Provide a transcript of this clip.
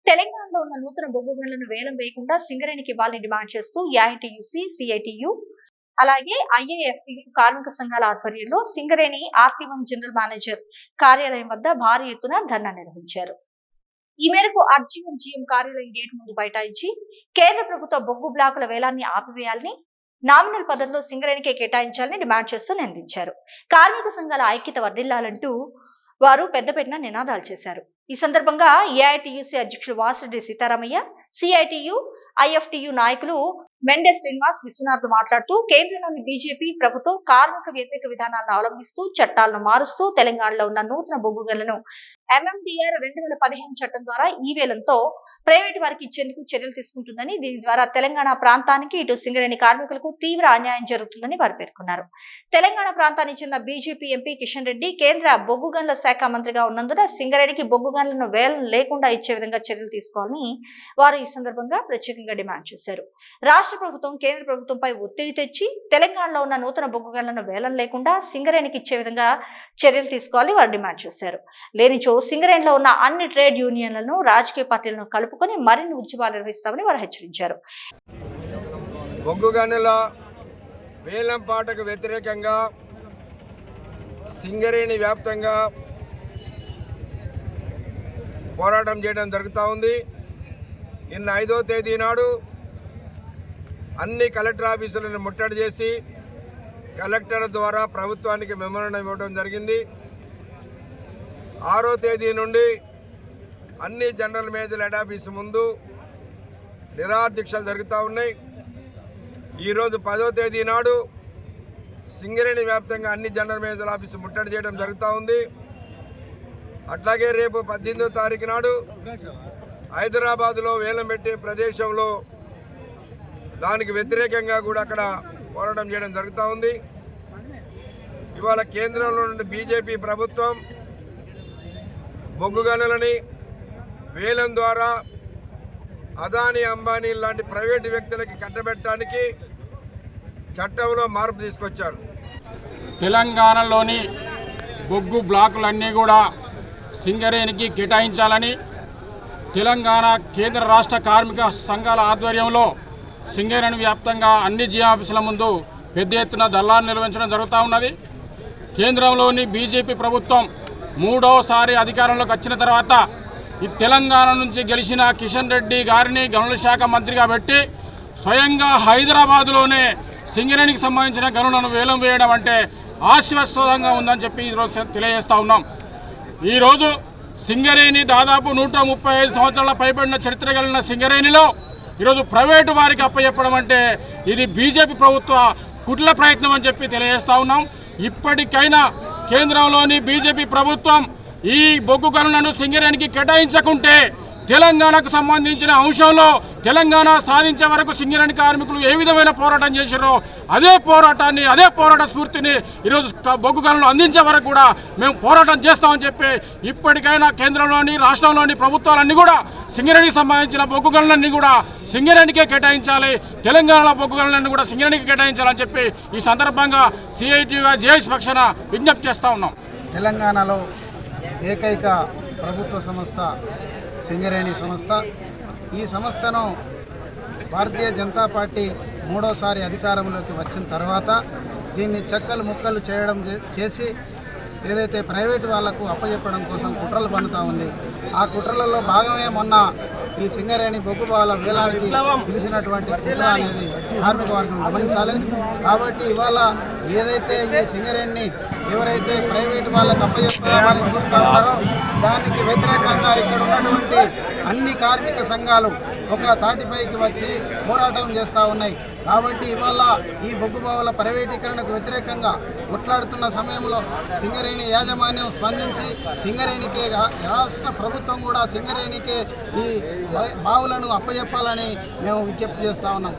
తెలంగాణలో ఉన్న నూతన బొగ్గు గనులను వేలం వేయకుండా సింగరేణికి ఇవ్వాలని డిమాండ్ చేస్తూ ఏఐటీయూసీ, సిఐటియు అలాగే ఐఏఎఫ్టియు కార్మిక సంఘాల ఆధ్వర్యంలో సింగరేణి ఆర్టీ1 జనరల్ మేనేజర్ కార్యాలయం వద్ద భారీ ఎత్తున ధర్నా నిర్వహించారు. ఈ మేరకు ఆర్జీవన్ జీఎం కార్యాలయం గేట్ ముందు బైఠాయించి కేంద్ర ప్రభుత్వ బొగ్గు బ్లాకుల వేలాన్ని ఆపివేయాలని, నామినల్ పద్ధతిలో సింగరేణికే కేటాయించాలని డిమాండ్ చేస్తూ నిందించారు. కార్మిక సంఘాల ఐక్యత వర్ధిల్లాలంటూ వారు పెద్దపెట్టిన నినాదాలు చేశారు. ఈ సందర్భంగా ఏఐటీయూసీ అధ్యక్షులు వాసిరెడ్డి సీతారామయ్య, సిఐటియు, ఐఎఫ్టియు నాయకులు మెండే శ్రీనివాస్, విశ్వనాథ్ మాట్లాడుతూ కేంద్రంలోని బీజేపీ ప్రభుత్వం కార్మిక వ్యతిరేక విధానాలను అవలంబిస్తూ చట్టాలను మారుస్తూ తెలంగాణలో ఉన్న నూతన బొగ్గు గనులను ఎంఎండిఆర్ 2015 చట్టం ద్వారా ఈ వేలంతో ప్రైవేటు వారికి ఇచ్చేందుకు చర్యలు తీసుకుంటుందని, దీని ద్వారా తెలంగాణ ప్రాంతానికి ఇటు సింగరేణి కార్మికులకు తీవ్ర అన్యాయం జరుగుతుందని వారు పేర్కొన్నారు. తెలంగాణ ప్రాంతానికి చెందిన బీజేపీ ఎంపీ కిషన్ రెడ్డి కేంద్ర బొగ్గు గనుల శాఖ మంత్రిగా ఉన్నందున సింగరేణికి బొగ్గు గనులను వేలం లేకుండా ఇచ్చే విధంగా చర్యలు తీసుకోవాలని వారు ఈ సందర్భంగా ప్రత్యేకంగా డిమాండ్ చేశారు. రాష్ట్ర ప్రభుత్వం కేంద్ర ప్రభుత్వంపై ఒత్తిడి తెచ్చి తెలంగాణలో ఉన్న నూతన బొగ్గు గనులను వేలం లేకుండా సింగరేణికి ఇచ్చే విధంగా చర్యలు తీసుకోవాలని వారు డిమాండ్ చేశారు. లేనిచో సింగరేణిలో ఉన్న అన్ని ట్రేడ్ యూనియన్లను, రాజకీయ పార్టీలను కలుపుకొని మరిన్ని ఉద్యమాలు నిర్వహిస్తామని వారు హెచ్చరించారు. బొగ్గు గనుల వేలం పాటకు వ్యతిరేకంగా సింగరేణి వ్యాప్తంగా పోరాటం చేయడం జరుగుతూ ఉంది. నిన్న 5వ తేదీ నాడు అన్ని కలెక్టర్ ఆఫీసులను ముట్టడి చేసి కలెక్టర్ ద్వారా ప్రభుత్వానికి మెమోరాండం ఇవ్వడం జరిగింది. 6వ తేదీ నుండి అన్ని జనరల్ మేనేజర్ హెడ్ ఆఫీసు ముందు నిరాదీక్షలు జరుగుతూ ఉన్నాయి. ఈరోజు 10వ తేదీ నాడు సింగరేణి వ్యాప్తంగా అన్ని జనరల్ మేనేజర్ ఆఫీసు ముట్టడి చేయడం జరుగుతూ ఉంది. అట్లాగే రేపు 18వ తారీఖు నాడు హైదరాబాద్లో వేలం పెట్టే ప్రదేశంలో దానికి వ్యతిరేకంగా కూడా అక్కడ పోరాటం చేయడం జరుగుతూ ఉంది. ఇవాళ కేంద్రంలో నుండి బీజేపీ ప్రభుత్వం బొగ్గు గనులని వేలం ద్వారా అదానీ, అంబానీ లాంటి ప్రైవేటు వ్యక్తులకి కట్టబెట్టడానికి చట్టంలో మార్పు తీసుకొచ్చారు. తెలంగాణలోని బొగ్గు బ్లాకులన్నీ కూడా సింగరేణికి కేటాయించాలని తెలంగాణ కేంద్ర రాష్ట్ర కార్మిక సంఘాల ఆధ్వర్యంలో సింగరేణి వ్యాప్తంగా అన్ని జియో ఆఫీసుల ముందు పెద్ద ఎత్తున ధర్నాలు నిర్వహించడం జరుగుతూ ఉన్నది. కేంద్రంలోని బీజేపీ ప్రభుత్వం 3వసారి అధికారంలోకి వచ్చిన తర్వాత ఈ తెలంగాణ నుంచి గెలిచిన కిషన్ రెడ్డి గారిని గనుల శాఖ మంత్రిగా పెట్టి స్వయంగా హైదరాబాదులోనే సింగరేణికి సంబంధించిన గనులను వేలం వేయడం అంటే ఆశాస్పదంగా ఉందని చెప్పి ఈరోజు తెలియజేస్తూ ఉన్నాం. ఈరోజు సింగరేణి దాదాపు 135 సంవత్సరాల పైబడిన చరిత్ర కలిగిన సింగరేణిలో ఈరోజు ప్రైవేటు వారికి అప్పచెప్పడం అంటే ఇది బీజేపీ ప్రభుత్వ కుట్ల ప్రయత్నం అని చెప్పి తెలియజేస్తూ ఉన్నాం. ఇప్పటికైనా కేంద్రంలోని బీజేపీ ప్రభుత్వం ఈ బొగ్గు గనులను సింగరేణికి కేటాయించకుంటే తెలంగాణకు సంబంధించిన అంశంలో తెలంగాణ సాధించే వరకు సింగరేణి కార్మికులు ఏ విధమైన పోరాటం చేశారో అదే పోరాటాన్ని, అదే పోరాట స్ఫూర్తిని ఈరోజు బొగ్గు గనులను అందించే వరకు కూడా మేము పోరాటం చేస్తామని చెప్పి ఇప్పటికైనా కేంద్రంలోని, రాష్ట్రంలోని ప్రభుత్వాలన్నీ కూడా సింగరేణికి సంబంధించిన బొగ్గు గనులన్నీ కూడా సింగరేణికే కేటాయించాలి, తెలంగాణలో బొగ్గు గనులన్నీ కూడా సింగరేణికి కేటాయించాలని చెప్పి ఈ సందర్భంగా సిఐటిగా జేఏసీ పక్షాన విజ్ఞప్తి చేస్తూ ఉన్నాం. తెలంగాణలో ఏకైక ప్రభుత్వ సంస్థ సింగరేణి సంస్థ. ఈ సంస్థను భారతీయ జనతా పార్టీ 3వసారి అధికారంలోకి వచ్చిన తర్వాత దీన్ని చెక్కలు ముక్కలు చేయడం చేసి ఏదైతే ప్రైవేటు వాళ్లకు అప్పచెప్పడం కోసం కుట్రలు పన్నుతూ ఉంది. ఆ కుట్రలలో భాగమే మొన్న ఈ సింగరేణి బొగ్గు బావుల వేలానికి పిలిచినటువంటి కుట్ర అనేది కార్మిక వర్గం గమనించాలి. కాబట్టి ఇవాళ ఏదైతే ఈ సింగరేణిని ఎవరైతే ప్రైవేటు వాళ్ళకు అప్పచెప్పామని చూస్తూ ఉన్నారో దానికి వ్యతిరేకంగా ఇక్కడ ఉన్నటువంటి అన్ని కార్మిక సంఘాలు ఒక తాటిపైకి వచ్చి పోరాటం చేస్తూ ఉన్నాయి. కాబట్టి ఇవాళ ఈ బొగ్గు బావుల ప్రైవేటీకరణకు వ్యతిరేకంగా కొట్లాడుతున్న సమయంలో సింగరేణి యాజమాన్యం స్పందించి సింగరేణికే, రాష్ట్ర ప్రభుత్వం కూడా సింగరేణికే ఈ బావులను అప్పచెప్పాలని మేము విజ్ఞప్తి చేస్తూ ఉన్నాం.